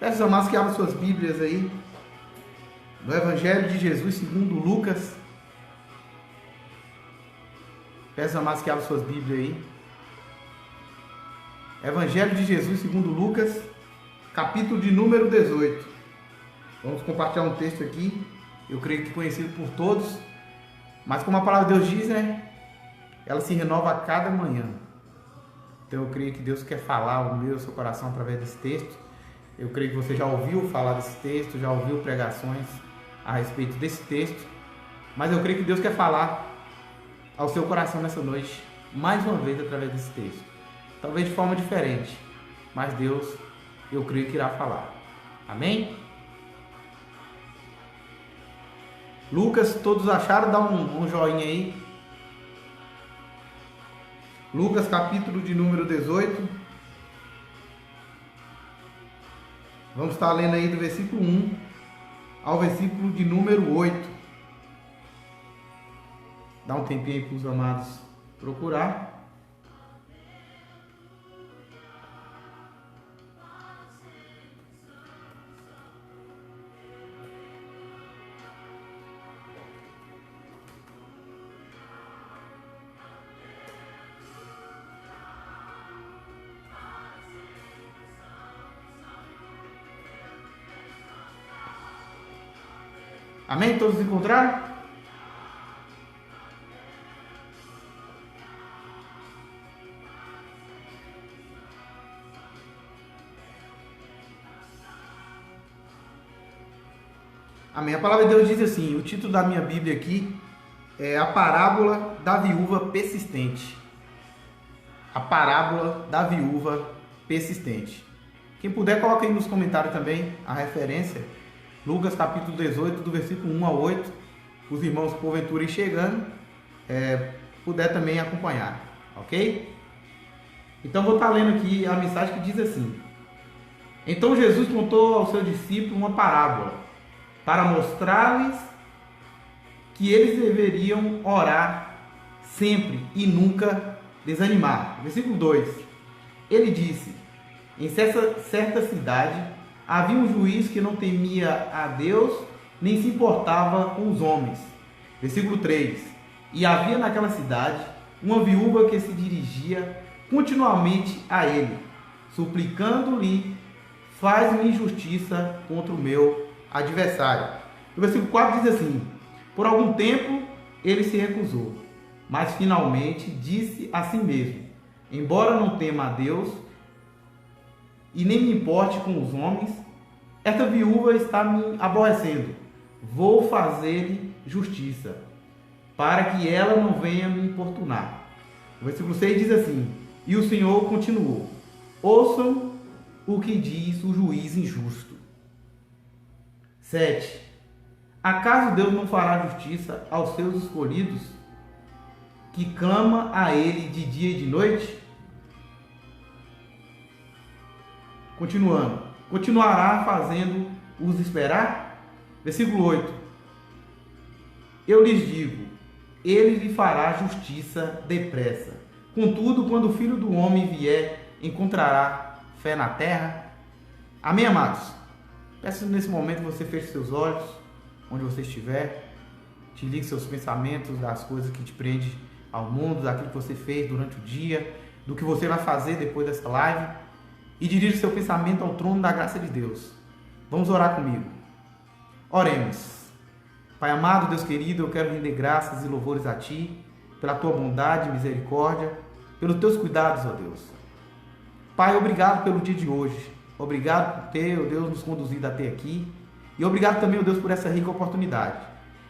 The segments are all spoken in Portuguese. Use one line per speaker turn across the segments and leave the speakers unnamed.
Peço aos amados que abram suas Bíblias aí, no Evangelho de Jesus segundo Lucas. Peço aos amados que abram suas Bíblias aí. Evangelho de Jesus segundo Lucas, capítulo de número 18. Vamos compartilhar um texto aqui, eu creio que conhecido por todos, mas como a palavra de Deus diz, né? Ela se renova a cada manhã. Então eu creio que Deus quer falar ao meu, ao seu coração através desse texto. Eu creio que você já ouviu falar desse texto, já ouviu pregações a respeito desse texto, mas eu creio que Deus quer falar ao seu coração nessa noite, mais uma vez através desse texto. Talvez de forma diferente, mas Deus, eu creio que irá falar. Amém? Lucas, todos acharam? Dá um joinha aí. Lucas, capítulo de número 18. Vamos estar lendo aí do versículo 1 ao versículo de número 8. Dá um tempinho aí para os amados procurar. Amém? Todos encontraram? Amém. A palavra de Deus diz assim, o título da minha Bíblia aqui é a parábola da viúva persistente. A parábola da viúva persistente. Quem puder, coloca aí nos comentários também a referência. Lucas capítulo 18, do versículo 1 a 8. Os irmãos porventura chegando, puder também acompanhar, ok? Então vou estar lendo aqui a mensagem que diz assim: Então Jesus contou aos seus discípulos uma parábola, para mostrar-lhes que eles deveriam orar sempre e nunca desanimar. Versículo 2. Ele disse: Em certa cidade havia um juiz que não temia a Deus, nem se importava com os homens. Versículo 3. E havia naquela cidade uma viúva que se dirigia continuamente a ele, suplicando-lhe: faz-me justiça contra o meu adversário. O versículo 4 diz assim: Por algum tempo ele se recusou, mas finalmente disse a si mesmo: Embora não tema a Deus e nem me importe com os homens, esta viúva está me aborrecendo. Vou fazer-lhe justiça, para que ela não venha me importunar. O versículo 6 diz assim: E o Senhor continuou: Ouçam o que diz o juiz injusto. 7. Acaso Deus não fará justiça aos seus escolhidos, que clama a Ele de dia e de noite? Continuando: Continuará fazendo-os esperar? Versículo 8. Eu lhes digo, Ele lhe fará justiça depressa. Contudo, quando o Filho do Homem vier, encontrará fé na terra? Amém, amados? Peço nesse momento que você feche seus olhos, onde você estiver, te ligue seus pensamentos das coisas que te prendem ao mundo, daquilo que você fez durante o dia, do que você vai fazer depois dessa live, e dirija seu pensamento ao trono da graça de Deus. Vamos orar comigo. Oremos. Pai amado, Deus querido, eu quero render graças e louvores a Ti, pela Tua bondade e misericórdia, pelos Teus cuidados, ó Deus. Pai, obrigado pelo dia de hoje. Obrigado por ter, ó Deus, nos conduzido até aqui. E obrigado também, ó Deus, por essa rica oportunidade.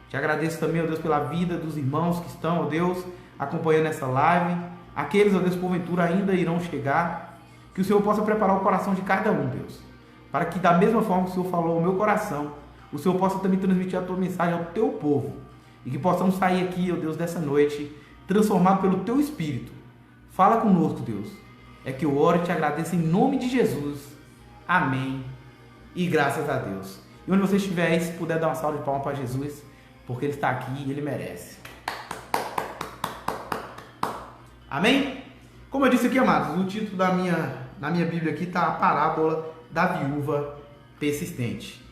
Te agradeço também, ó Deus, pela vida dos irmãos que estão, ó Deus, acompanhando essa live. Aqueles, ó Deus, porventura ainda irão chegar. Que o Senhor possa preparar o coração de cada um, Deus. Para que da mesma forma que o Senhor falou ao meu coração, o Senhor possa também transmitir a Tua mensagem ao Teu povo. E que possamos sair aqui, ó Deus, dessa noite, transformado pelo Teu Espírito. Fala conosco, Deus. É que eu oro e te agradeço em nome de Jesus. Amém. E graças a Deus. E onde você estiver aí, se puder dar uma salva de palmas para Jesus, porque Ele está aqui e Ele merece. Amém? Como eu disse aqui, amados, o título na minha Bíblia aqui está a parábola da viúva persistente.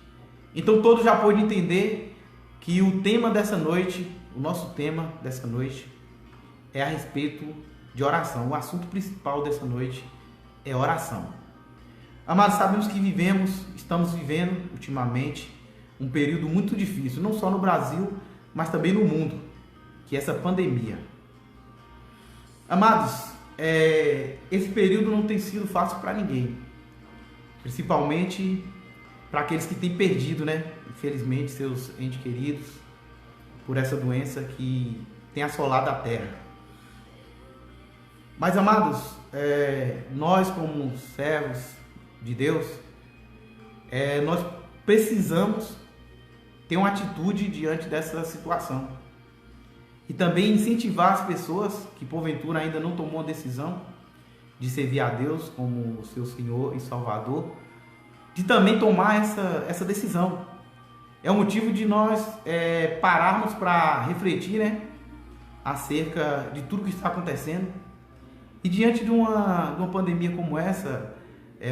Então todos já podem entender que o tema dessa noite, o nosso tema dessa noite é a respeito de oração. O assunto principal dessa noite é oração. Amados, sabemos que estamos vivendo ultimamente um período muito difícil, não só no Brasil, mas também no mundo, que é essa pandemia. Amados, esse período não tem sido fácil para ninguém, principalmente para aqueles que têm perdido, infelizmente, seus entes queridos por essa doença que tem assolado a terra. Mas, amados, nós como servos de Deus, nós precisamos ter uma atitude diante dessa situação e também incentivar as pessoas que porventura ainda não tomou a decisão de servir a Deus como seu Senhor e Salvador, de também tomar essa decisão. É o motivo de nós pararmos para refletir, acerca de tudo que está acontecendo. E diante de uma pandemia como essa,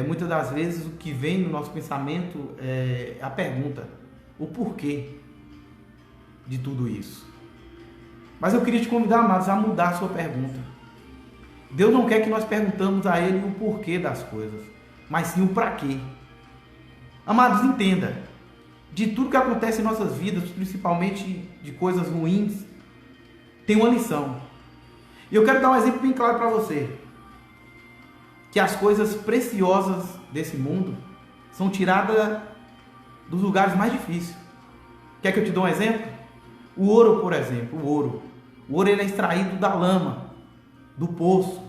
muitas das vezes o que vem no nosso pensamento é a pergunta: o porquê de tudo isso? Mas eu queria te convidar, amados, a mudar a sua pergunta. Deus não quer que nós perguntamos a Ele o porquê das coisas, mas sim o para quê. Amados, entenda, de tudo que acontece em nossas vidas, principalmente de coisas ruins, tem uma lição. E eu quero dar um exemplo bem claro para você, que as coisas preciosas desse mundo são tiradas dos lugares mais difíceis. Quer que eu te dê um exemplo? O ouro, por exemplo, o ouro ele é extraído da lama, do poço.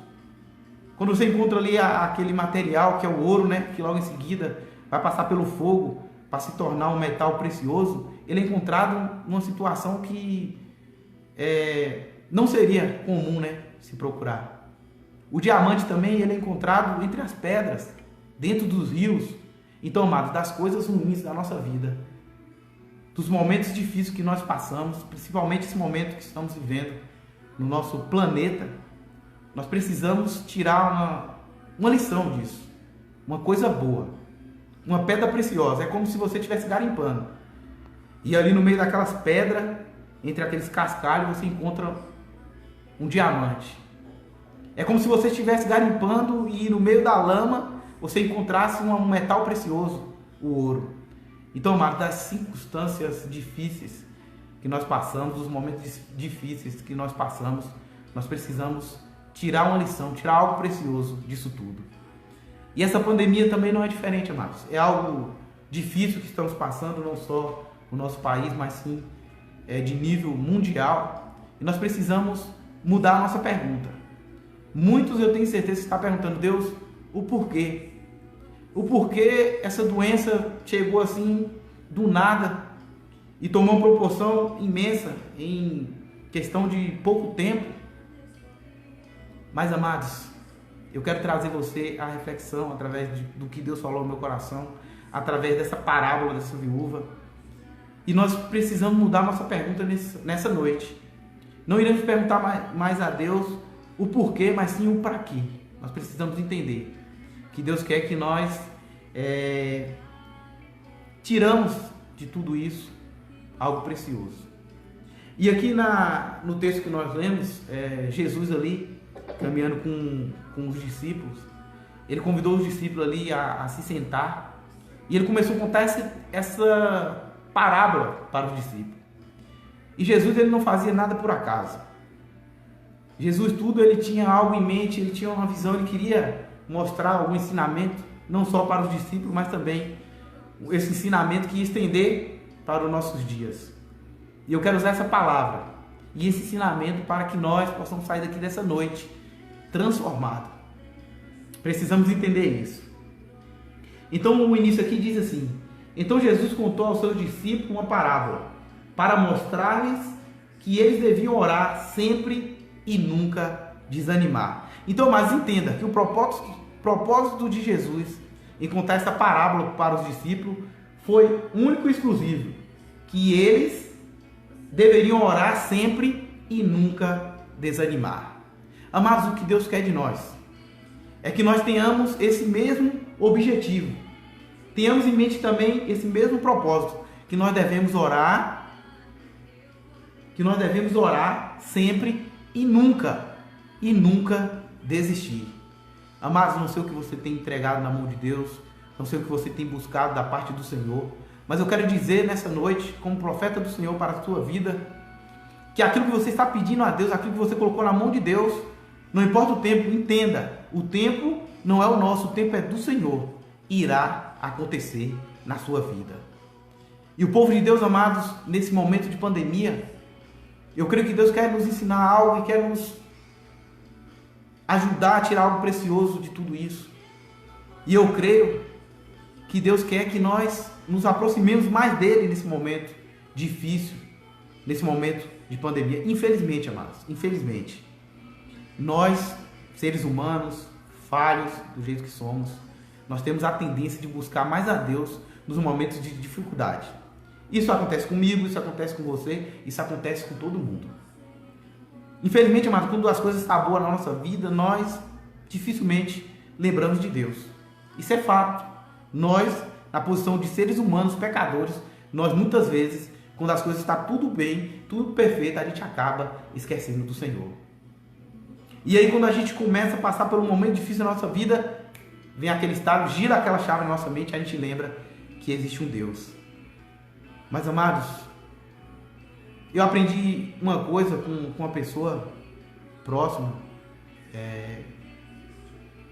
Quando você encontra ali aquele material que é o ouro, que logo em seguida vai passar pelo fogo para se tornar um metal precioso, ele é encontrado numa situação que não seria comum, se procurar. O diamante também ele é encontrado entre as pedras, dentro dos rios. Então, amados, das coisas ruins da nossa vida, dos momentos difíceis que nós passamos, principalmente esse momento que estamos vivendo no nosso planeta, nós precisamos tirar uma lição disso, uma coisa boa, uma pedra preciosa. É como se você estivesse garimpando e ali no meio daquelas pedras, entre aqueles cascalhos, você encontra um diamante. É como se você estivesse garimpando e no meio da lama você encontrasse um metal precioso, o ouro. Então, amado, das circunstâncias difíceis que nós passamos, dos momentos difíceis que nós passamos, nós precisamos tirar uma lição, tirar algo precioso disso tudo. E essa pandemia também não é diferente, amados. É algo difícil que estamos passando, não só no nosso país, mas sim de nível mundial. E nós precisamos mudar a nossa pergunta. Muitos, eu tenho certeza, estão perguntando: Deus, o porquê? O porquê essa doença chegou assim do nada e tomou uma proporção imensa em questão de pouco tempo? Mas, amados, eu quero trazer você à reflexão através do que Deus falou no meu coração, através dessa parábola dessa viúva. E nós precisamos mudar nossa pergunta nessa noite. Não iremos perguntar mais a Deus o porquê, mas sim o para quê. Nós precisamos entender que Deus quer que nós tiramos de tudo isso algo precioso. E aqui no texto que nós lemos, Jesus ali, caminhando com os discípulos, ele convidou os discípulos ali a se sentar e ele começou a contar essa parábola para os discípulos. E Jesus ele não fazia nada por acaso. Jesus ele tinha algo em mente, ele tinha uma visão, ele queria mostrar algum ensinamento, não só para os discípulos, mas também esse ensinamento que ia estender para os nossos dias. E eu quero usar essa palavra e esse ensinamento para que nós possamos sair daqui dessa noite transformados. Precisamos entender isso. Então o início aqui diz assim: então Jesus contou aos seus discípulos uma parábola para mostrar-lhes que eles deviam orar sempre e nunca desanimar. Então, mas entenda que o propósito de Jesus em contar essa parábola para os discípulos foi único e exclusivo, que eles deveriam orar sempre e nunca desanimar. Amados, o que Deus quer de nós é que nós tenhamos esse mesmo objetivo, tenhamos em mente também esse mesmo propósito, que nós devemos orar sempre e nunca desistir. Amados, não sei o que você tem entregado na mão de Deus, não sei o que você tem buscado da parte do Senhor, mas eu quero dizer nessa noite, como profeta do Senhor para a sua vida, que aquilo que você está pedindo a Deus, aquilo que você colocou na mão de Deus, não importa o tempo, entenda, o tempo não é o nosso, o tempo é do Senhor, irá acontecer na sua vida. E o povo de Deus, amados, nesse momento de pandemia, eu creio que Deus quer nos ensinar algo e quer nos ajudar a tirar algo precioso de tudo isso. E eu creio que Deus quer que nós nos aproximemos mais dele nesse momento difícil, nesse momento de pandemia. Infelizmente, amados, infelizmente, nós, seres humanos, falhos do jeito que somos, nós temos a tendência de buscar mais a Deus nos momentos de dificuldade. Isso acontece comigo, isso acontece com você, isso acontece com todo mundo. Infelizmente, amados, quando as coisas estão boas na nossa vida, nós dificilmente lembramos de Deus. Isso é fato. Nós, na posição de seres humanos, pecadores, nós muitas vezes, quando as coisas estão tudo bem, tudo perfeito, a gente acaba esquecendo do Senhor. E aí, quando a gente começa a passar por um momento difícil na nossa vida, vem aquele estado, gira aquela chave na nossa mente, a gente lembra que existe um Deus. Mas, amados, eu aprendi uma coisa com uma pessoa próxima,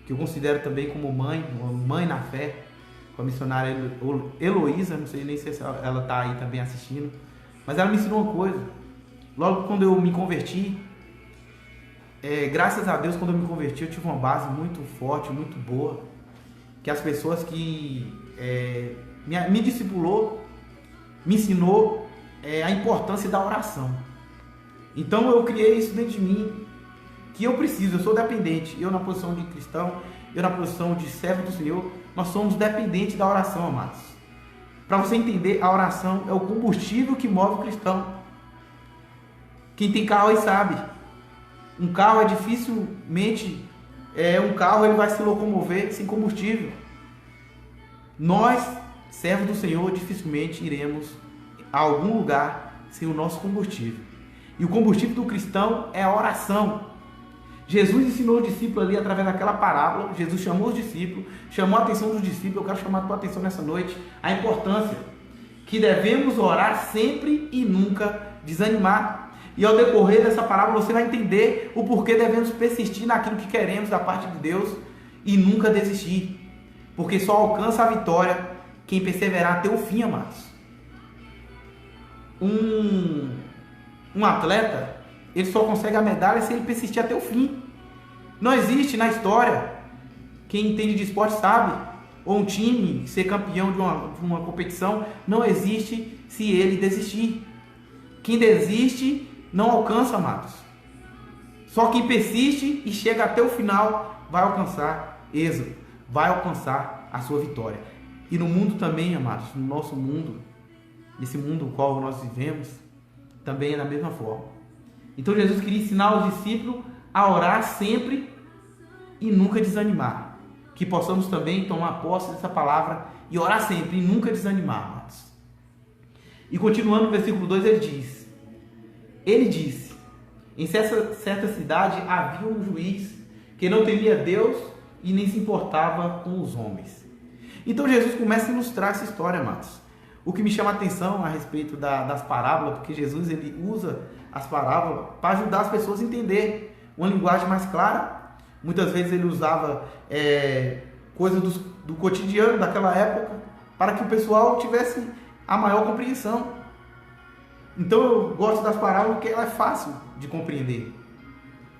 que eu considero também como mãe, uma mãe na fé, com a missionária Heloísa, não sei nem se ela está aí também assistindo, mas ela me ensinou uma coisa. Logo quando eu me converti, graças a Deus, quando eu me converti, eu tive uma base muito forte, muito boa, que as pessoas que me discipulou, me ensinou a importância da oração. Então eu criei isso dentro de mim, que eu sou dependente, eu na posição de cristão, eu na posição de servo do Senhor, nós somos dependentes da oração, amados. Para você entender, a oração é o combustível que move o cristão. Quem tem carro aí sabe, um carro dificilmente, um carro ele vai se locomover sem combustível. Nós, servos do Senhor, dificilmente iremos a algum lugar sem o nosso combustível. E o combustível do cristão é a oração. Jesus ensinou os discípulos ali através daquela parábola. Jesus chamou os discípulos, chamou a atenção dos discípulos. Eu quero chamar a tua atenção nessa noite a importância que devemos orar sempre e nunca desanimar. E ao decorrer dessa parábola você vai entender o porquê devemos persistir naquilo que queremos da parte de Deus e nunca desistir, porque só alcança a vitória quem perseverar até o fim, amados. Um atleta, ele só consegue a medalha se ele persistir até o fim. Não existe na história, quem entende de esporte sabe, ou um time ser campeão de uma competição, não existe se ele desistir. Quem desiste não alcança, amados. Só quem persiste e chega até o final vai alcançar êxito, vai alcançar a sua vitória. E no mundo também, amados, no nosso mundo, nesse mundo no qual nós vivemos, também é da mesma forma. Então Jesus queria ensinar os discípulos a orar sempre e nunca desanimar. Que possamos também tomar posse dessa palavra e orar sempre e nunca desanimar, amados. E continuando no versículo 2 ele disse, em certa cidade havia um juiz que não temia Deus e nem se importava com os homens. Então Jesus começa a ilustrar essa história, amados. O que me chama a atenção a respeito das parábolas, porque Jesus ele usa as parábolas para ajudar as pessoas a entender uma linguagem mais clara. Muitas vezes ele usava coisas do cotidiano daquela época para que o pessoal tivesse a maior compreensão. Então eu gosto das parábolas porque ela é fácil de compreender.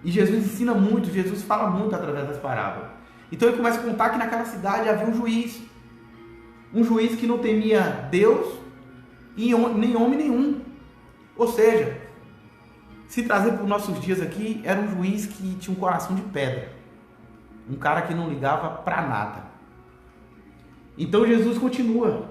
E Jesus ensina muito, Jesus fala muito através das parábolas. Então ele começa a contar que naquela cidade havia um juiz que não temia Deus e nem homem nenhum. Ou seja, se trazer para os nossos dias aqui, era um juiz que tinha um coração de pedra. Um cara que não ligava para nada. Então Jesus continua.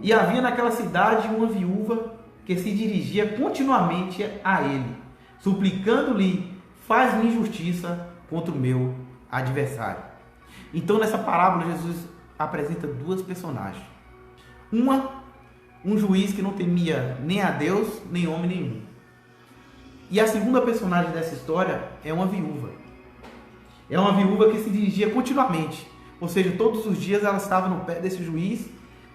E havia naquela cidade uma viúva que se dirigia continuamente a ele, suplicando-lhe, faz-me justiça contra o meu adversário. Então nessa parábola Jesus apresenta duas personagens. Um juiz que não temia nem a Deus, nem homem nenhum. E a segunda personagem dessa história é uma viúva. É uma viúva que se dirigia continuamente. Ou seja, todos os dias ela estava no pé desse juiz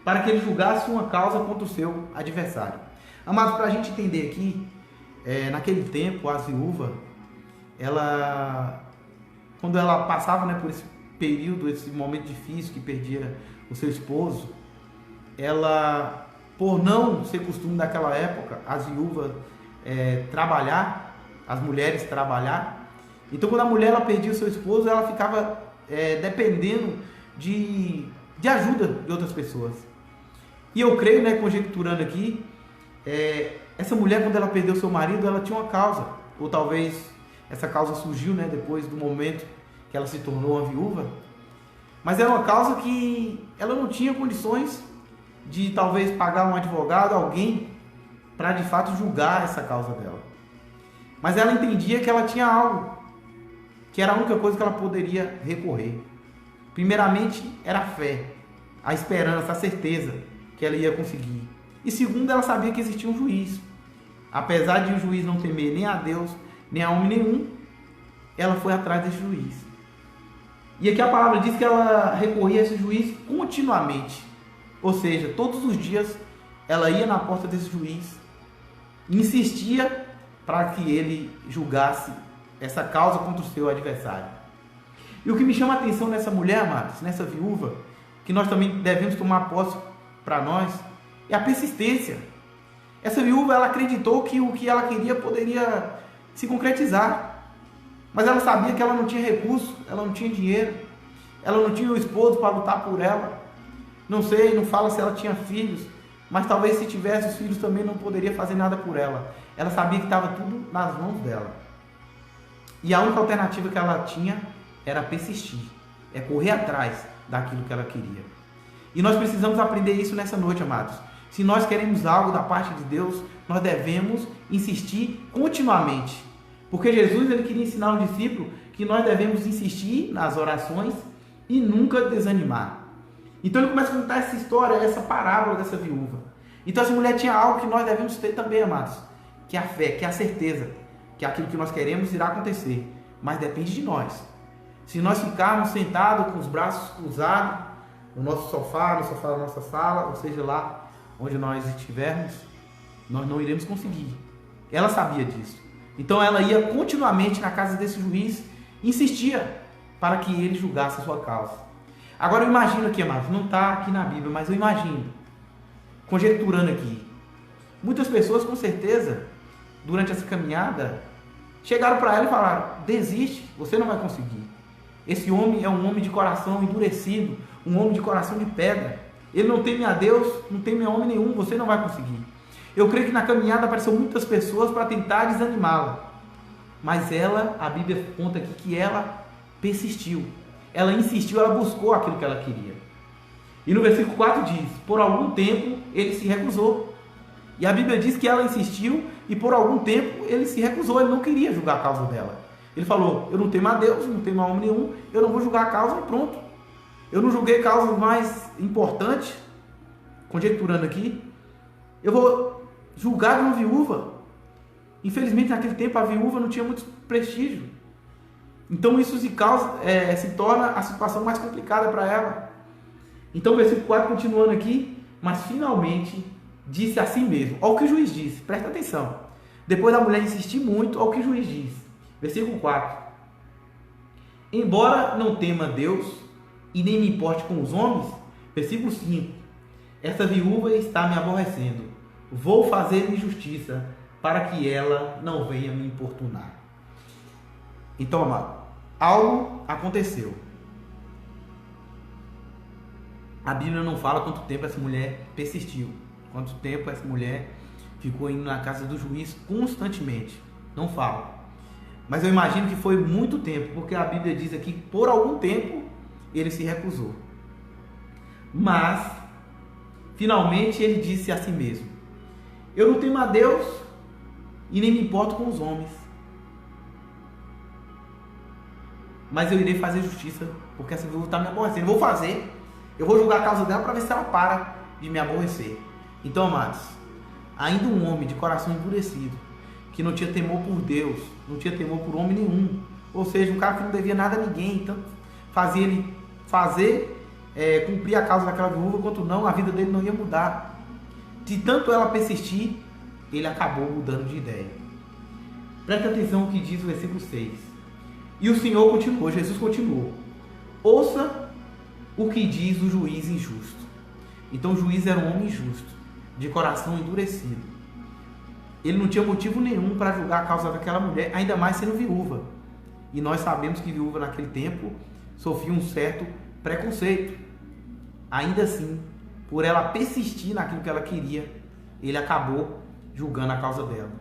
para que ele julgasse uma causa contra o seu adversário. Amados, para a gente entender aqui, naquele tempo, a viúva, quando ela passava, por esse período, esse momento difícil que perdia o seu esposo, ela, por não ser costume daquela época, as viúvas trabalhar, as mulheres trabalhar, então quando a mulher ela perdia o seu esposo, ela ficava dependendo de ajuda de outras pessoas. E eu creio, conjecturando aqui, essa mulher, quando ela perdeu seu marido, ela tinha uma causa, ou talvez essa causa surgiu depois do momento que ela se tornou uma viúva, mas era uma causa que ela não tinha condições de talvez pagar um advogado, alguém, para de fato julgar essa causa dela. Mas ela entendia que ela tinha algo, que era a única coisa que ela poderia recorrer. Primeiramente, era a fé, a esperança, a certeza que ela ia conseguir. E segundo, ela sabia que existia um juiz. Apesar de o juiz não temer nem a Deus, nem a homem nenhum, ela foi atrás desse juiz. E aqui a palavra diz que ela recorria a esse juiz continuamente. Ou seja, todos os dias ela ia na porta desse juiz e insistia para que ele julgasse essa causa contra o seu adversário. E o que me chama a atenção nessa mulher, amados, nessa viúva, que nós também devemos tomar posse para nós, é a persistência. Essa viúva, ela acreditou que o que ela queria poderia se concretizar, mas ela sabia que ela não tinha recurso, ela não tinha dinheiro, ela não tinha o esposo para lutar por ela. Não sei, não fala se ela tinha filhos, mas talvez se tivesse os filhos também não poderia fazer nada por ela. Ela sabia que estava tudo nas mãos dela. E a única alternativa que ela tinha era persistir, correr atrás daquilo que ela queria. E nós precisamos aprender isso nessa noite, amados. Se nós queremos algo da parte de Deus, nós devemos insistir continuamente. Porque Jesus ele queria ensinar ao discípulo que nós devemos insistir nas orações e nunca desanimar. Então ele começa a contar essa história, essa parábola dessa viúva. Então essa mulher tinha algo que nós devemos ter também, amados, que é a fé, que é a certeza, que aquilo que nós queremos irá acontecer, mas depende de nós. Se nós ficarmos sentados com os braços cruzados no nosso sofá, no sofá da nossa sala, ou seja, lá onde nós estivermos, nós não iremos conseguir. Ela sabia disso. Então ela ia continuamente na casa desse juiz, insistia para que ele julgasse a sua causa. Agora eu imagino aqui, amados, não está aqui na Bíblia, mas eu imagino, conjecturando aqui, muitas pessoas com certeza, durante essa caminhada, chegaram para ela e falaram: desiste, você não vai conseguir. Esse homem é um homem de coração endurecido, um homem de coração de pedra. Ele não teme a Deus, não teme a homem nenhum, você não vai conseguir. Eu creio que na caminhada apareceram muitas pessoas para tentar desanimá-la. Mas ela, a Bíblia conta aqui que ela persistiu. Ela insistiu, ela buscou aquilo que ela queria. E no versículo 4 diz: por algum tempo ele se recusou. E a Bíblia diz que ela insistiu e por algum tempo ele se recusou, ele não queria julgar a causa dela. Ele falou: eu não temo a Deus, não temo a homem nenhum, eu não vou julgar a causa e pronto. Eu não julguei causas mais importantes, conjecturando aqui, eu vou julgar de uma viúva. Infelizmente naquele tempo a viúva não tinha muito prestígio. Então isso se torna a situação mais complicada para ela. Então o versículo 4 continuando aqui: mas finalmente disse a si mesmo. Olha o que o juiz disse, presta atenção. Depois da mulher insistir muito, olha o que o juiz diz. Versículo 4: embora não tema Deus e nem me importe com os homens. Versículo 5: essa viúva está me aborrecendo. Vou fazer-lhe justiça para que ela não venha me importunar. Então, amado, algo aconteceu. A Bíblia não fala quanto tempo essa mulher persistiu, quanto tempo essa mulher ficou indo na casa do juiz constantemente. Não fala. Mas eu imagino que foi muito tempo, porque a Bíblia diz aqui que por algum tempo ele se recusou. Mas, finalmente ele disse a si mesmo: eu não temo a Deus e nem me importo com os homens, mas eu irei fazer justiça, porque essa viúva está me aborrecendo. Vou fazer, Eu vou julgar a causa dela para ver se ela para de me aborrecer. Então, amados, ainda um homem de coração endurecido, que não tinha temor por Deus, não tinha temor por homem nenhum, ou seja, um cara que não devia nada a ninguém, então fazia ele cumprir a causa daquela viúva, quanto não, a vida dele não ia mudar. De tanto ela persistir, ele acabou mudando de ideia. Presta atenção no que diz o versículo 6. E o Senhor continuou, Jesus continuou: ouça o que diz o juiz injusto. Então o juiz era um homem injusto, de coração endurecido. Ele não tinha motivo nenhum para julgar a causa daquela mulher, ainda mais sendo viúva. E nós sabemos que viúva naquele tempo sofria um certo preconceito. Ainda assim, por ela persistir naquilo que ela queria, ele acabou julgando a causa dela.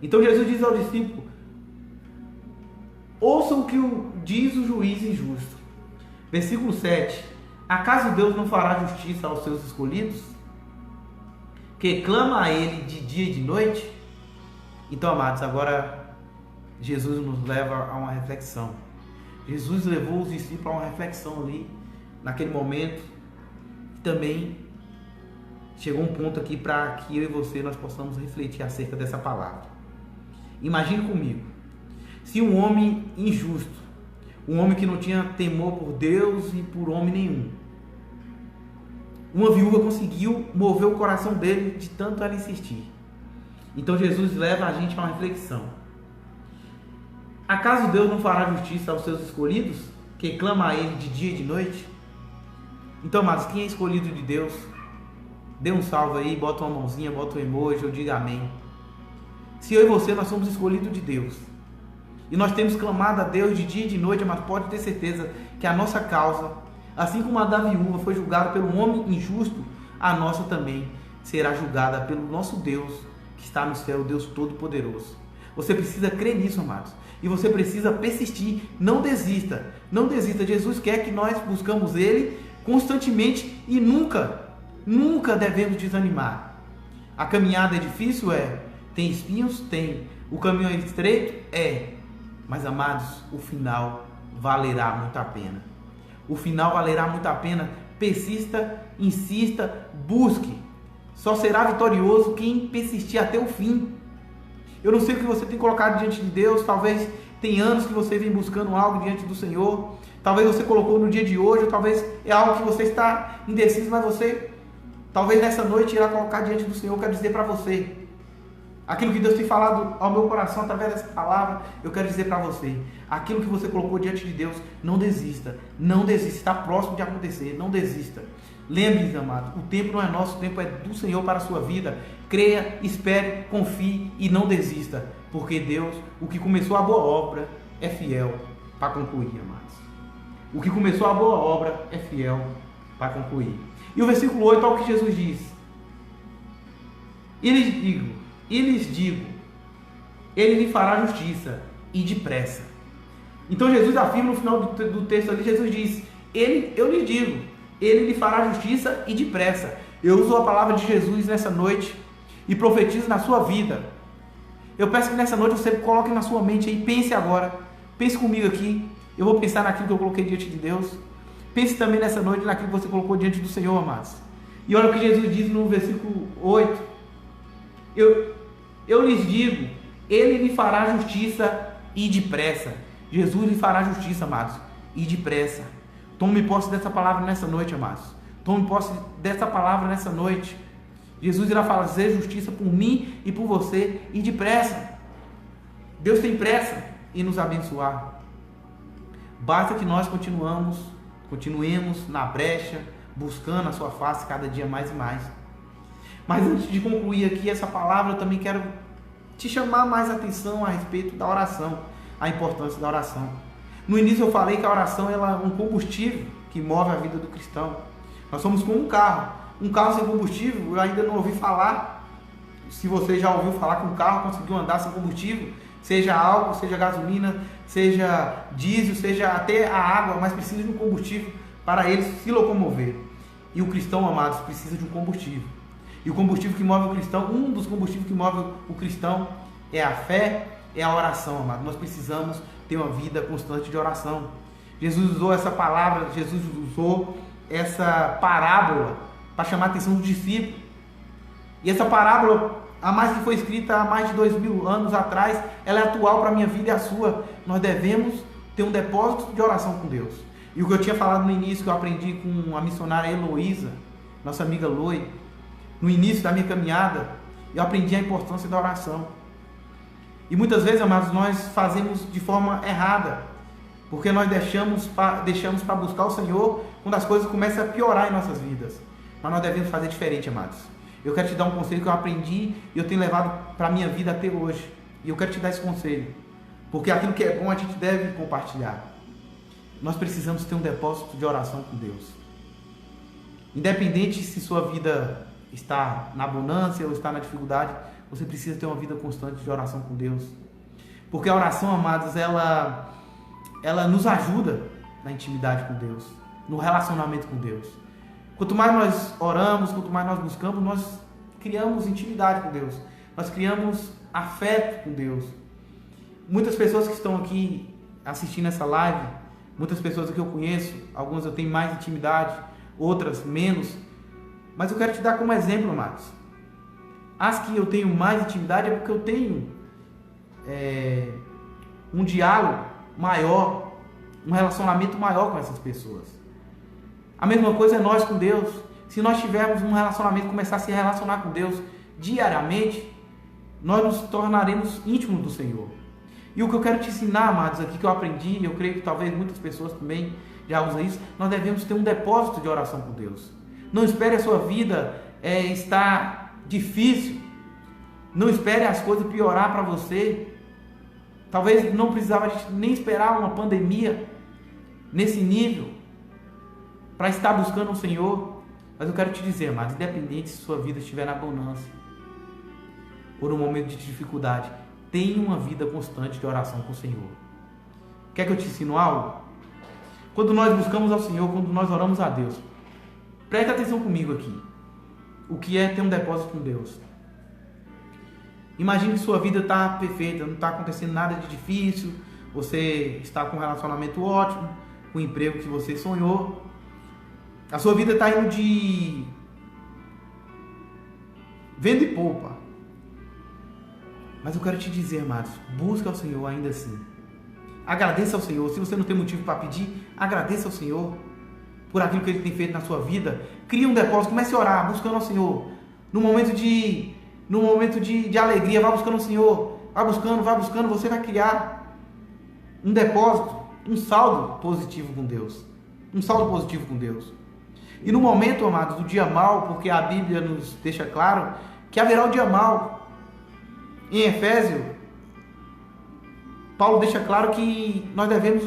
Então Jesus diz ao discípulo: ouça o que diz o juiz injusto. Versículo 7. Acaso Deus não fará justiça aos seus escolhidos, que clama a Ele de dia e de noite? Então, amados, agora Jesus nos leva a uma reflexão. Jesus levou os discípulos a uma reflexão ali, naquele momento. Também chegou um ponto aqui para que eu e você nós possamos refletir acerca dessa palavra. Imagine comigo, se um homem injusto, um homem que não tinha temor por Deus e por homem nenhum, uma viúva conseguiu mover o coração dele de tanto ela insistir. Então Jesus leva a gente a uma reflexão. Acaso Deus não fará justiça aos seus escolhidos, que clama a Ele de dia e de noite? Então, amados, quem é escolhido de Deus, dê um salve aí, bota uma mãozinha, bota um emoji, eu digo amém. Se eu e você, nós somos escolhidos de Deus, e nós temos clamado a Deus de dia e de noite, mas pode ter certeza que a nossa causa, assim como a da viúva foi julgada pelo homem injusto, a nossa também será julgada pelo nosso Deus, que está no céu, o Deus Todo-Poderoso. Você precisa crer nisso, amados. E você precisa persistir. Não desista. Não desista. Jesus quer que nós buscamos Ele constantemente e nunca devemos desanimar. A caminhada é difícil? É. Tem espinhos? Tem. O caminho é estreito? É. Mas, amados, o final valerá muito a pena. O final valerá muito a pena. Persista, insista, busque. Só será vitorioso quem persistir até o fim. Eu não sei o que você tem colocado diante de Deus. Talvez tem anos que você vem buscando algo diante do Senhor. Talvez você colocou no dia de hoje. Ou talvez é algo que você está indeciso. Mas você, talvez nessa noite, irá colocar diante do Senhor. Eu quero dizer para você, aquilo que Deus tem falado ao meu coração através dessa palavra, eu quero dizer para você. Aquilo que você colocou diante de Deus, não desista. Não desista. Está próximo de acontecer. Não desista. Lembre-se, amado, o tempo não é nosso, o tempo é do Senhor para a sua vida. Creia, espere, confie e não desista, porque Deus, o que começou a boa obra, é fiel para concluir, amados. O que começou a boa obra é fiel para concluir. E o versículo 8, olha o que Jesus diz: e lhes digo, Ele lhe fará justiça e depressa. Então Jesus afirma no final do texto ali, Jesus diz: eu lhe digo, Ele lhe fará justiça e depressa. Eu uso a palavra de Jesus nessa noite e profetizo na sua vida. Eu peço que nessa noite você coloque na sua mente aí, pense agora, pense comigo aqui. Eu vou pensar naquilo que eu coloquei diante de Deus. Pense também nessa noite naquilo que você colocou diante do Senhor, amados. E olha o que Jesus diz no versículo 8. Eu lhes digo, Ele lhe fará justiça e depressa. Jesus lhe fará justiça, amados, e depressa. Tome posse dessa palavra nessa noite, amados. Tome posse dessa palavra nessa noite. Jesus irá fazer justiça por mim e por você e depressa. Deus tem pressa em nos abençoar. Basta que nós continuemos na brecha, buscando a sua face cada dia mais e mais. Mas antes de concluir aqui essa palavra, eu também quero te chamar mais atenção a respeito da oração, a importância da oração. No início eu falei que a oração ela é um combustível que move a vida do cristão. Nós somos como um carro. Um carro sem combustível, eu ainda não ouvi falar. Se você já ouviu falar que um carro conseguiu andar sem combustível, seja álcool, seja gasolina, seja diesel, seja até a água, mas precisa de um combustível para ele se locomover. E o cristão, amados, precisa de um combustível. E o combustível que move o cristão, um dos combustíveis que move o cristão é a fé, é a oração, amados. Nós precisamos ter uma vida constante de oração. Jesus usou essa palavra, Jesus usou essa parábola para chamar a atenção dos discípulos. E essa parábola, a mais que foi escrita há mais de 2000 anos atrás, ela é atual para a minha vida e a sua. Nós devemos ter um depósito de oração com Deus. E o que eu tinha falado no início, que eu aprendi com a missionária Heloísa, nossa amiga Loi, no início da minha caminhada, eu aprendi a importância da oração. E muitas vezes, amados, nós fazemos de forma errada, porque nós deixamos para buscar o Senhor quando as coisas começam a piorar em nossas vidas. Mas nós devemos fazer diferente, amados. Eu quero te dar um conselho que eu aprendi e eu tenho levado para a minha vida até hoje. E eu quero te dar esse conselho, porque aquilo que é bom a gente deve compartilhar. Nós precisamos ter um depósito de oração com Deus. Independente se sua vida está na abundância ou está na dificuldade, você precisa ter uma vida constante de oração com Deus. Porque a oração, amados, ela nos ajuda na intimidade com Deus, no relacionamento com Deus. Quanto mais nós oramos, quanto mais nós buscamos, nós criamos intimidade com Deus. Nós criamos afeto com Deus. Muitas pessoas que estão aqui assistindo essa live, muitas pessoas que eu conheço, algumas eu tenho mais intimidade, outras menos. Mas eu quero te dar como exemplo, amados. As que eu tenho mais intimidade é porque eu tenho um diálogo maior, um relacionamento maior com essas pessoas. A mesma coisa é nós com Deus. Se nós tivermos um relacionamento, começar a se relacionar com Deus diariamente, nós nos tornaremos íntimos do Senhor. E o que eu quero te ensinar, amados, aqui que eu aprendi, eu creio que talvez muitas pessoas também já usam isso, nós devemos ter um depósito de oração com Deus. Não espere a sua vida estar difícil. Não espere as coisas piorar para você. Talvez não precisava nem esperar uma pandemia nesse nível para estar buscando o Senhor. Mas eu quero te dizer, amados, independente se sua vida estiver na bonança ou no momento de dificuldade, tenha uma vida constante de oração com o Senhor. Quer que eu te ensino algo? Quando nós buscamos ao Senhor, quando nós oramos a Deus, preste atenção comigo aqui. O que é ter um depósito com Deus? Imagine que sua vida está perfeita, não está acontecendo nada de difícil, você está com um relacionamento ótimo, com o emprego que você sonhou, a sua vida está indo de venda e poupa. Mas eu quero te dizer, amados, busca ao Senhor ainda assim. Agradeça ao Senhor. Se você não tem motivo para pedir, agradeça ao Senhor por aquilo que Ele tem feito na sua vida. Crie um depósito, comece a orar, buscando ao Senhor. No momento de alegria, vá buscando ao Senhor. Vai buscando, você vai criar um depósito, um saldo positivo com Deus. Um saldo positivo com Deus. E no momento, amados, do dia mau, porque a Bíblia nos deixa claro que haverá o dia mau. Em Efésios, Paulo deixa claro que nós devemos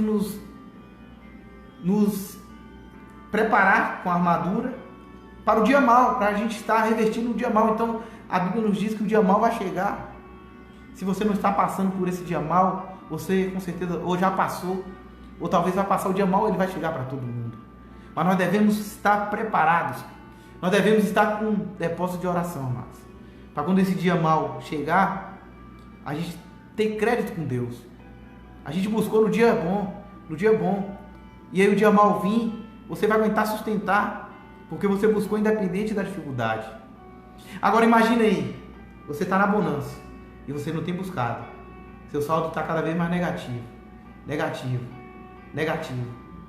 nos preparar com a armadura para o dia mau, para a gente estar revestindo o dia mau. Então, a Bíblia nos diz que o dia mau vai chegar. Se você não está passando por esse dia mau, você com certeza ou já passou, ou talvez vai passar o dia mau, ele vai chegar para todo mundo. Mas nós devemos estar preparados. Nós devemos estar com um depósito de oração, amados, para quando esse dia mau chegar, a gente ter crédito com Deus. A gente buscou no dia bom, e aí o dia mau vir, você vai aguentar sustentar, porque você buscou independente da dificuldade. Agora imagine aí, você está na bonança, e você não tem buscado, seu saldo está cada vez mais negativo,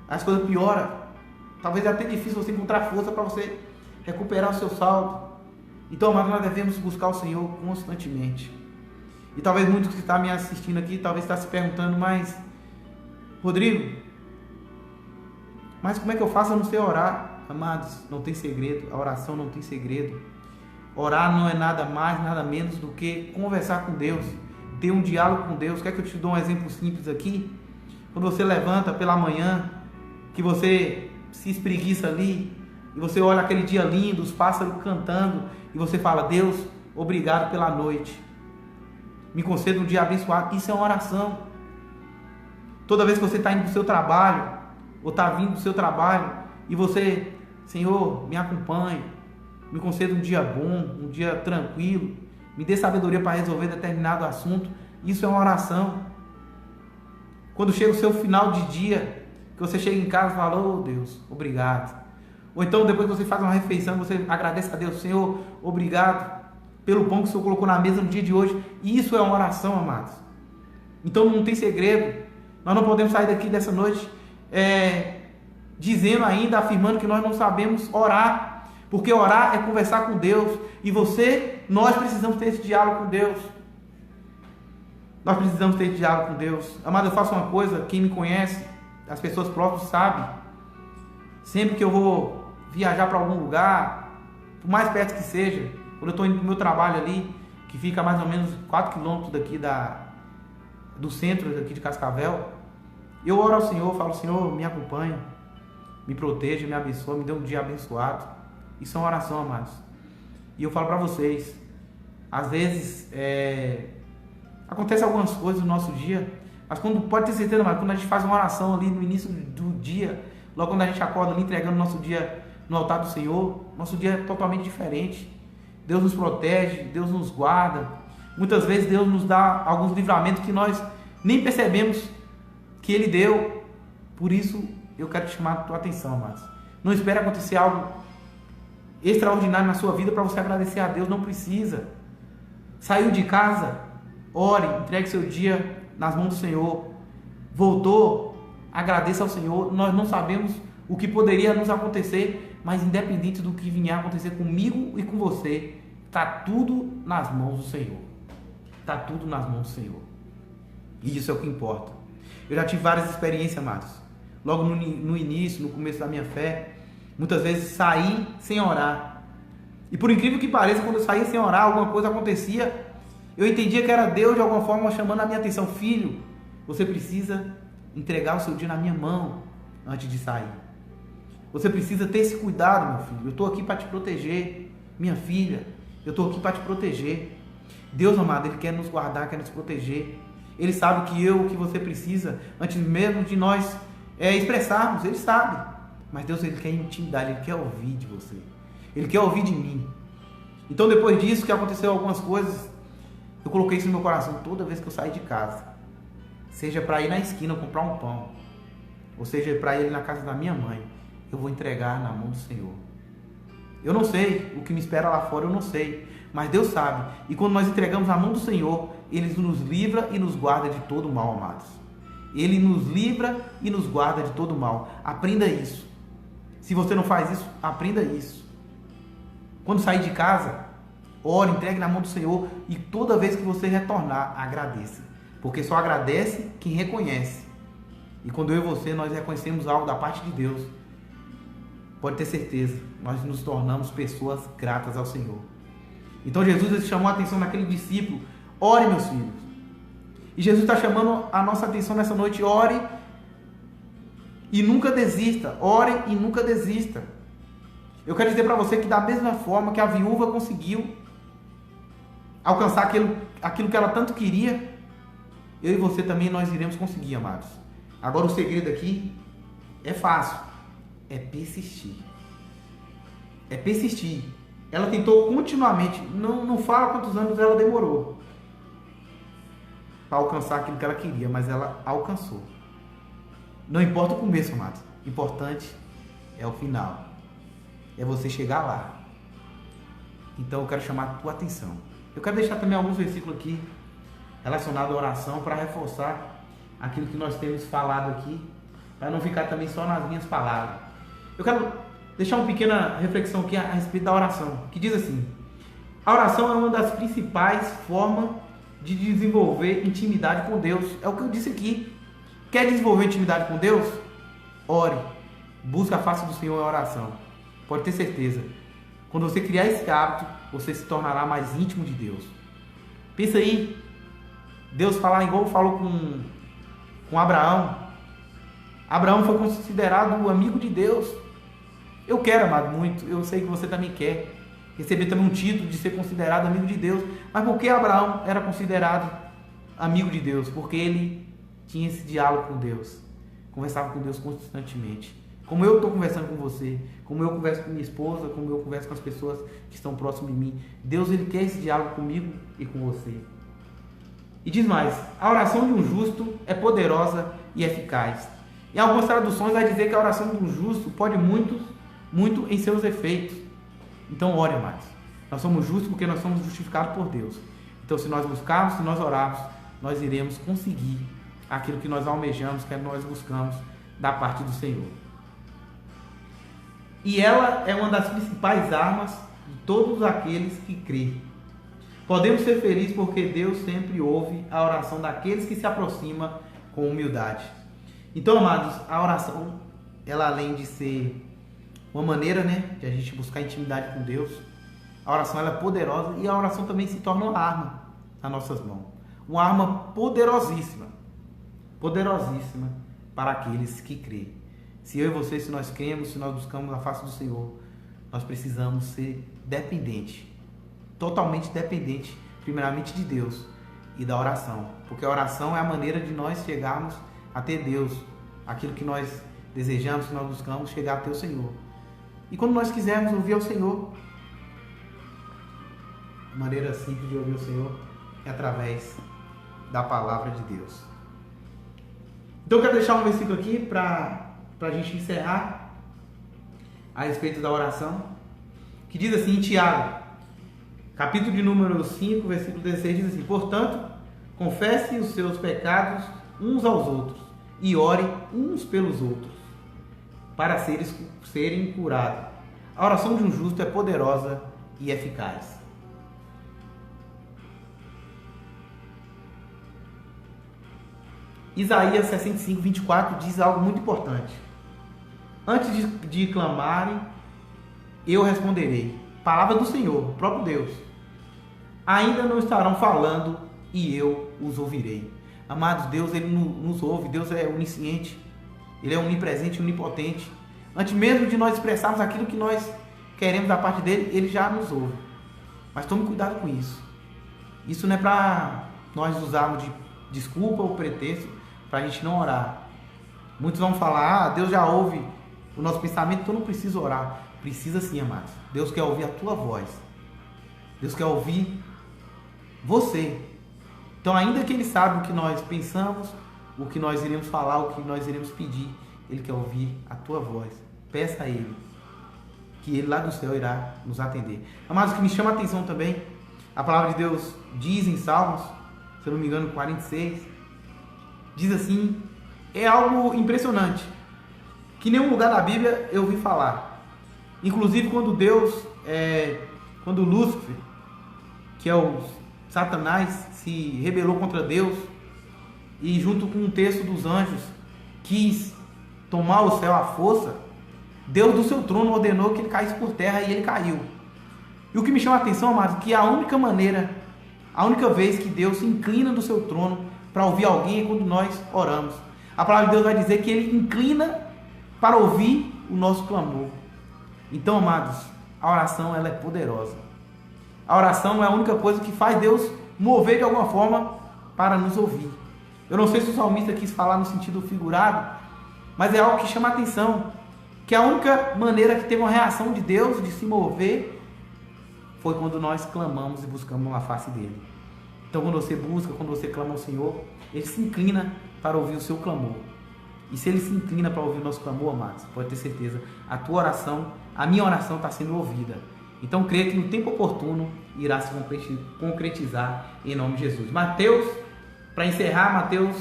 as coisas pioram, talvez é até difícil você encontrar força para você recuperar o seu saldo. Então, mas nós devemos buscar o Senhor constantemente. E talvez muitos que estão me assistindo aqui, talvez estão se perguntando, mas Rodrigo, mas como é que eu faço? Eu não sei orar. Amados, não tem segredo, a oração não tem segredo. Orar não é nada mais, nada menos do que conversar com Deus, ter um diálogo com Deus. Quer que eu te dou um exemplo simples aqui? Quando você levanta pela manhã, que você se espreguiça ali, e você olha aquele dia lindo, os pássaros cantando, e você fala: Deus, obrigado pela noite, me conceda um dia abençoado. Isso é uma oração. Toda vez que você está indo para o seu trabalho, ou está vindo do seu trabalho, e você: Senhor, me acompanhe, me conceda um dia bom, um dia tranquilo, me dê sabedoria para resolver determinado assunto. Isso é uma oração. Quando chega o seu final de dia, que você chega em casa e fala: oh Deus, obrigado. Ou então depois que você faz uma refeição, você agradece a Deus, Senhor, obrigado pelo pão que o Senhor colocou na mesa no dia de hoje. Isso é uma oração, amados. Então não tem segredo. Nós não podemos sair daqui dessa noite dizendo ainda, afirmando que nós não sabemos orar. Porque orar é conversar com Deus. E nós precisamos ter esse diálogo com Deus. Nós precisamos ter esse diálogo com Deus. Amado, eu faço uma coisa, quem me conhece, as pessoas próximas sabem. Sempre que eu vou viajar para algum lugar, por mais perto que seja, quando eu estou indo para o meu trabalho ali, que fica mais ou menos 4 quilômetros daqui do centro daqui de Cascavel, eu oro ao Senhor, falo, Senhor, me acompanhe, me proteja, me abençoe, me dê um dia abençoado. Isso é uma oração, amados. E eu falo para vocês, às vezes acontece algumas coisas no nosso dia, mas pode ter certeza, mas quando a gente faz uma oração ali no início do dia, logo quando a gente acorda ali entregando nosso dia no altar do Senhor, nosso dia é totalmente diferente. Deus nos protege, Deus nos guarda. Muitas vezes Deus nos dá alguns livramentos que nós nem percebemos que Ele deu. Por isso eu quero te chamar a tua atenção, amados. Não espere acontecer algo extraordinário na sua vida para você agradecer a Deus. Não precisa. Saiu de casa, ore, entregue seu dia nas mãos do Senhor. Voltou, agradeça ao Senhor. Nós não sabemos o que poderia nos acontecer, mas independente do que vier a acontecer comigo e com você, está tudo nas mãos do Senhor. Está tudo nas mãos do Senhor. E isso é o que importa. Eu já tive várias experiências, amados. Logo no início, no começo da minha fé, muitas vezes saí sem orar. E por incrível que pareça, quando eu saía sem orar, alguma coisa acontecia, eu entendia que era Deus de alguma forma chamando a minha atenção. Filho, você precisa entregar o seu dia na minha mão antes de sair. Você precisa ter esse cuidado, meu filho. Eu estou aqui para te proteger. Minha filha, eu estou aqui para te proteger. Deus, amado, Ele quer nos guardar, quer nos proteger. Ele sabe o que você precisa, antes mesmo de nós expressarmos. Ele sabe. Mas Deus, Ele quer intimidade, Ele quer ouvir de você. Ele quer ouvir de mim. Então, depois disso, que aconteceu algumas coisas, eu coloquei isso no meu coração toda vez que eu sair de casa. Seja para ir na esquina comprar um pão, ou seja para ir na casa da minha mãe, eu vou entregar na mão do Senhor. Eu não sei o que me espera lá fora, eu não sei, mas Deus sabe. E quando nós entregamos na mão do Senhor, Ele nos livra e nos guarda de todo mal, amados. Ele nos livra e nos guarda de todo mal. Aprenda isso. Se você não faz isso, aprenda isso. Quando sair de casa, ore, entregue na mão do Senhor, e toda vez que você retornar, agradeça. Porque só agradece quem reconhece. E quando eu e você, nós reconhecemos algo da parte de Deus, pode ter certeza, nós nos tornamos pessoas gratas ao Senhor. Então Jesus chamou a atenção naquele discípulo: ore, meus filhos. E Jesus está chamando a nossa atenção nessa noite: ore e nunca desista. Ore e nunca desista. Eu quero dizer para você que da mesma forma que a viúva conseguiu alcançar aquilo que ela tanto queria, eu e você também nós iremos conseguir, amados. Agora o segredo aqui é fácil. É persistir. É persistir. Ela tentou continuamente. Não fala quantos anos ela demorou para alcançar aquilo que ela queria, mas ela alcançou. Não importa o começo, amados. O importante é o final. É você chegar lá. Então eu quero chamar a tua atenção. Eu quero deixar também alguns versículos aqui relacionados à oração para reforçar aquilo que nós temos falado aqui, para não ficar também só nas minhas palavras. Eu quero deixar uma pequena reflexão aqui a respeito da oração, que diz assim: a oração é uma das principais formas de desenvolver intimidade com Deus. É o que eu disse aqui. Quer desenvolver intimidade com Deus? Ore. Busca a face do Senhor em oração. Pode ter certeza. Quando você criar esse hábito, você se tornará mais íntimo de Deus. Pensa aí. Deus falar igual falou com Abraão. Abraão foi considerado o amigo de Deus. Eu quero, amado, muito. Eu sei que você também quer receber também um título de ser considerado amigo de Deus. Mas por que Abraão era considerado amigo de Deus? Porque ele tinha esse diálogo com Deus. Conversava com Deus constantemente. Como eu estou conversando com você, como eu converso com minha esposa, como eu converso com as pessoas que estão próximas de mim. Deus, Ele quer esse diálogo comigo e com você. E diz mais: a oração de um justo é poderosa e eficaz. Em algumas traduções vai dizer que a oração de um justo pode muito em seus efeitos. Então ore, amados. Nós somos justos porque nós somos justificados por Deus. Então se nós buscarmos, se nós orarmos, nós iremos conseguir aquilo que nós almejamos, que nós buscamos da parte do Senhor. E ela é uma das principais armas de todos aqueles que crêem. Podemos ser felizes porque Deus sempre ouve a oração daqueles que se aproximam com humildade. Então, amados, a oração, ela além de ser uma maneira, de a gente buscar intimidade com Deus, a oração ela é poderosa e a oração também se torna uma arma nas nossas mãos. Uma arma poderosíssima para aqueles que creem. Se eu e você, se nós cremos, se nós buscamos a face do Senhor, nós precisamos ser dependentes, totalmente dependentes, primeiramente de Deus e da oração, porque a oração é a maneira de nós chegarmos até Deus, aquilo que nós desejamos, que nós buscamos, chegar até o Senhor. E quando nós quisermos ouvir ao Senhor, a maneira simples de ouvir o Senhor é através da palavra de Deus. Então eu quero deixar um versículo aqui para a gente encerrar a respeito da oração, que diz assim em Tiago, capítulo de número 5, versículo 16, diz assim: portanto, confesse os seus pecados uns aos outros e ore uns pelos outros, para serem curados. A oração de um justo é poderosa e eficaz. Isaías 65, 24 diz algo muito importante. Antes de clamarem, eu responderei. Palavra do Senhor, o próprio Deus. Ainda não estarão falando e eu os ouvirei. Amados, Deus ele nos ouve. Deus é onisciente. Ele é onipresente, onipotente. Antes mesmo de nós expressarmos aquilo que nós queremos da parte dele, ele já nos ouve. Mas tome cuidado com isso. Isso não é para nós usarmos de desculpa ou pretexto para a gente não orar. Muitos vão falar: Deus já ouve o nosso pensamento, então não precisa orar. Precisa sim, amados. Deus quer ouvir a tua voz. Deus quer ouvir você. Então, ainda que Ele sabe o que nós pensamos, o que nós iremos falar, o que nós iremos pedir, Ele quer ouvir a tua voz. Peça a Ele, que Ele lá do céu irá nos atender. Amados, o que me chama a atenção também, a palavra de Deus diz em Salmos, se eu não me engano, 46, diz assim, é algo impressionante, que em nenhum lugar da Bíblia eu ouvi falar. Inclusive quando Lúcifer, que é o Satanás, se rebelou contra Deus e junto com um terço dos anjos quis tomar o céu à força, Deus do seu trono ordenou que ele caísse por terra e ele caiu. E o que me chama a atenção, amados, que a única vez que Deus se inclina do seu trono para ouvir alguém é quando nós oramos. A palavra de Deus vai dizer que Ele inclina para ouvir o nosso clamor. Então, amados, a oração ela é poderosa. A oração é a única coisa que faz Deus mover de alguma forma para nos ouvir. Eu não sei se o salmista quis falar no sentido figurado, mas é algo que chama a atenção, que a única maneira que teve uma reação de Deus de se mover foi quando nós clamamos e buscamos a face dele. Então, quando você busca, quando você clama ao Senhor, Ele se inclina para ouvir o seu clamor. E se Ele se inclina para ouvir o nosso clamor, amados, pode ter certeza, a tua oração, a minha oração está sendo ouvida. Então, creia que no tempo oportuno irá se concretizar em nome de Jesus. Mateus, para encerrar, Mateus,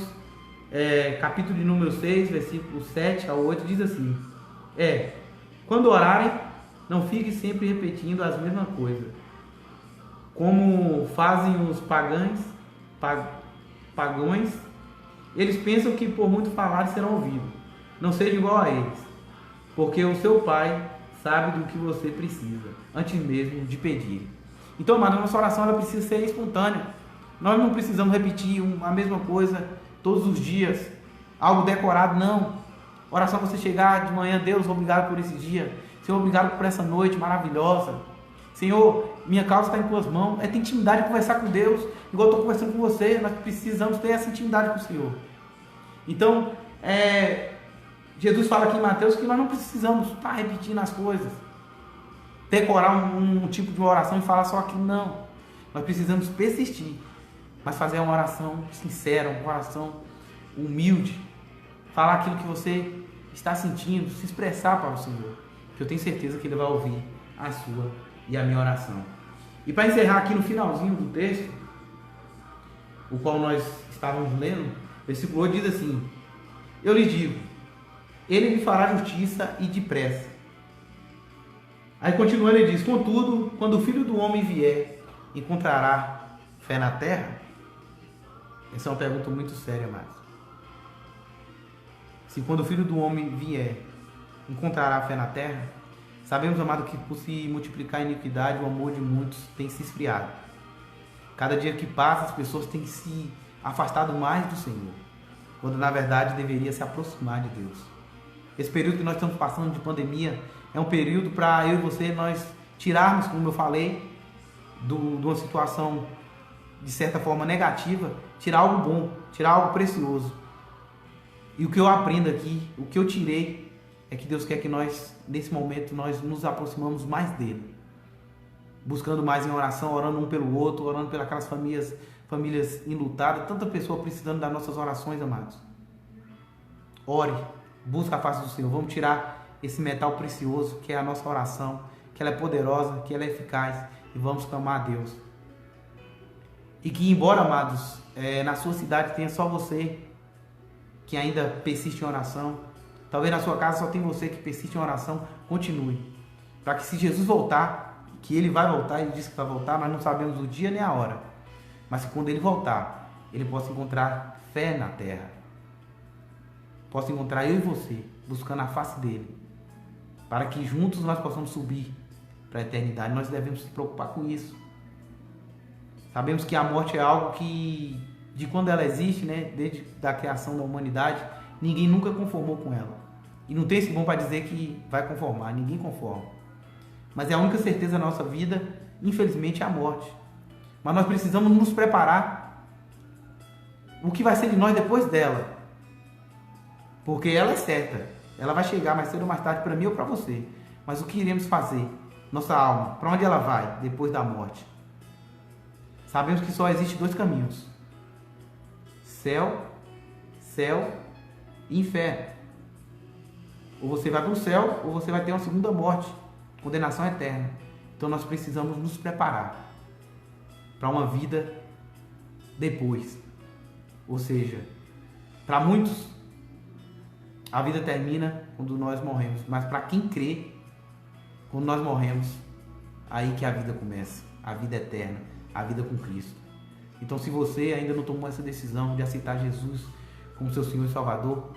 capítulo de número 6, versículo 7 ao 8, diz assim, quando orarem, não fiquem sempre repetindo as mesmas coisas, como fazem os pagãos, eles pensam que por muito falar serão ouvidos. Não seja igual a eles, porque o seu Pai sabe do que você precisa, antes mesmo de pedir. Então, amado, a nossa oração ela precisa ser espontânea. Nós não precisamos repetir a mesma coisa todos os dias, algo decorado, não. Oração você chegar de manhã: Deus, obrigado por esse dia. Senhor, obrigado por essa noite maravilhosa. Senhor, minha causa está em tuas mãos. Ter intimidade de conversar com Deus, igual eu estou conversando com você. Nós precisamos ter essa intimidade com o Senhor. Então, Jesus fala aqui em Mateus que nós não precisamos estar repetindo as coisas, decorar um tipo de oração e falar só aquilo, não. Nós precisamos persistir, mas fazer uma oração sincera, uma oração humilde, falar aquilo que você está sentindo, se expressar para o Senhor. que eu tenho certeza que Ele vai ouvir a sua e a minha oração. E para encerrar aqui no finalzinho do texto, o qual nós estávamos lendo, o versículo 8 diz assim: eu lhe digo, Ele lhe fará justiça e depressa. Aí continua, ele diz: contudo, quando o Filho do Homem vier, encontrará fé na terra? Essa é uma pergunta muito séria, mas se quando o Filho do Homem vier, encontrará fé na terra? Sabemos, amado, que por se multiplicar a iniquidade, o amor de muitos tem se esfriado. Cada dia que passa, as pessoas têm se afastado mais do Senhor, quando na verdade deveria se aproximar de Deus. Esse período que nós estamos passando de pandemia é um período para eu e você, nós tirarmos, como eu falei, de uma situação de certa forma negativa, tirar algo bom, tirar algo precioso. E o que eu aprendo aqui, o que eu tirei, é que Deus quer que nós, nesse momento, nós nos aproximamos mais dele. Buscando mais em oração, orando um pelo outro, orando pelas famílias enlutadas, tanta pessoa precisando das nossas orações, amados. Ore, busca a face do Senhor. Vamos tirar esse metal precioso que é a nossa oração, que ela é poderosa, que ela é eficaz, e vamos clamar a Deus. E que, embora, amados, na sua cidade tenha só você que ainda persiste em oração, talvez na sua casa só tem você que persiste em oração, continue. Para que se Jesus voltar, que Ele vai voltar, Ele disse que vai voltar, nós não sabemos o dia nem a hora, mas que quando Ele voltar, Ele possa encontrar fé na terra, possa encontrar eu e você, buscando a face dEle, para que juntos nós possamos subir para a eternidade. Nós devemos se preocupar com isso. Sabemos que a morte é algo que, de quando ela existe, né, desde a criação da humanidade, ninguém nunca conformou com ela. E não tem esse bom para dizer que vai conformar, ninguém conforma. Mas é a única certeza da nossa vida, infelizmente, é a morte. Mas nós precisamos nos preparar o que vai ser de nós depois dela. Porque ela é certa, ela vai chegar mais cedo ou mais tarde para mim ou para você. Mas o que iremos fazer? Nossa alma, para onde ela vai depois da morte? Sabemos que só existe dois caminhos: céu e inferno. Ou você vai para o céu, ou você vai ter uma segunda morte, condenação eterna. Então nós precisamos nos preparar para uma vida depois. Ou seja, para muitos, a vida termina quando nós morremos. Mas para quem crê, quando nós morremos, aí que a vida começa. A vida eterna, a vida com Cristo. Então, se você ainda não tomou essa decisão de aceitar Jesus como seu Senhor e Salvador,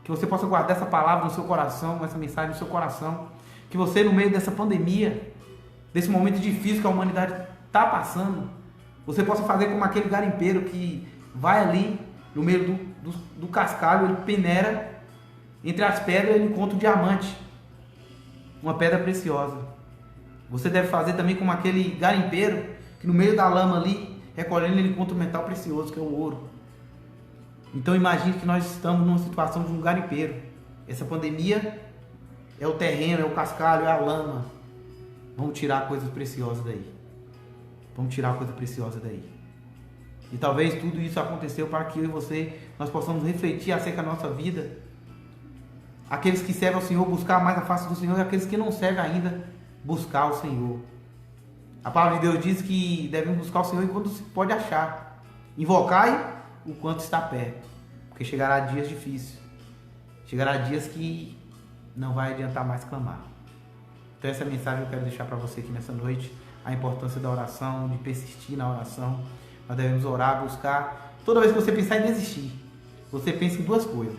que você possa guardar essa palavra no seu coração, essa mensagem no seu coração, que você, no meio dessa pandemia, desse momento difícil que a humanidade está passando, você possa fazer como aquele garimpeiro que vai ali no meio do cascalho, ele peneira, entre as pedras ele encontra um diamante, uma pedra preciosa. Você deve fazer também como aquele garimpeiro que no meio da lama ali, recolhendo, ele encontra um metal precioso, que é o ouro. Então imagine que nós estamos numa situação de um garimpeiro. Essa pandemia é o terreno, é o cascalho, é a lama. Vamos tirar coisas preciosas daí. Vamos tirar coisa preciosa daí. E talvez tudo isso aconteceu para que eu e você, nós possamos refletir acerca da nossa vida. Aqueles que servem ao Senhor, buscar mais a face do Senhor, e aqueles que não servem ainda, buscar o Senhor. A palavra de Deus diz que devemos buscar o Senhor enquanto se pode achar. Invocai o quanto está perto, porque chegará dias difíceis, chegará dias que não vai adiantar mais clamar. Então essa mensagem eu quero deixar para você aqui nessa noite, a importância da oração, de persistir na oração. Nós devemos orar, buscar. Toda vez que você pensar em desistir, você pensa em duas coisas.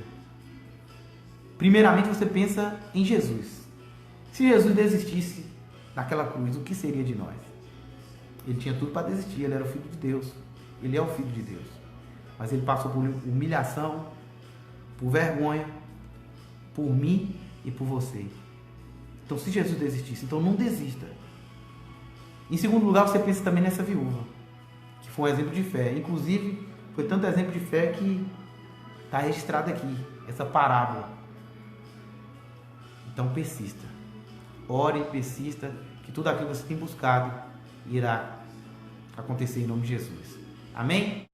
Primeiramente, você pensa em Jesus. Se Jesus desistisse naquela cruz, o que seria de nós? Ele tinha tudo para desistir, ele era o Filho de Deus, ele é o Filho de Deus. Mas ele passou por humilhação, por vergonha, por mim e por você. Então, se Jesus desistisse, então não desista. Em segundo lugar, você pensa também nessa viúva, que foi um exemplo de fé. Inclusive, foi tanto exemplo de fé que está registrado aqui, essa parábola. Então, persista. Ore e persista, que tudo aquilo que você tem buscado irá acontecer em nome de Jesus. Amém?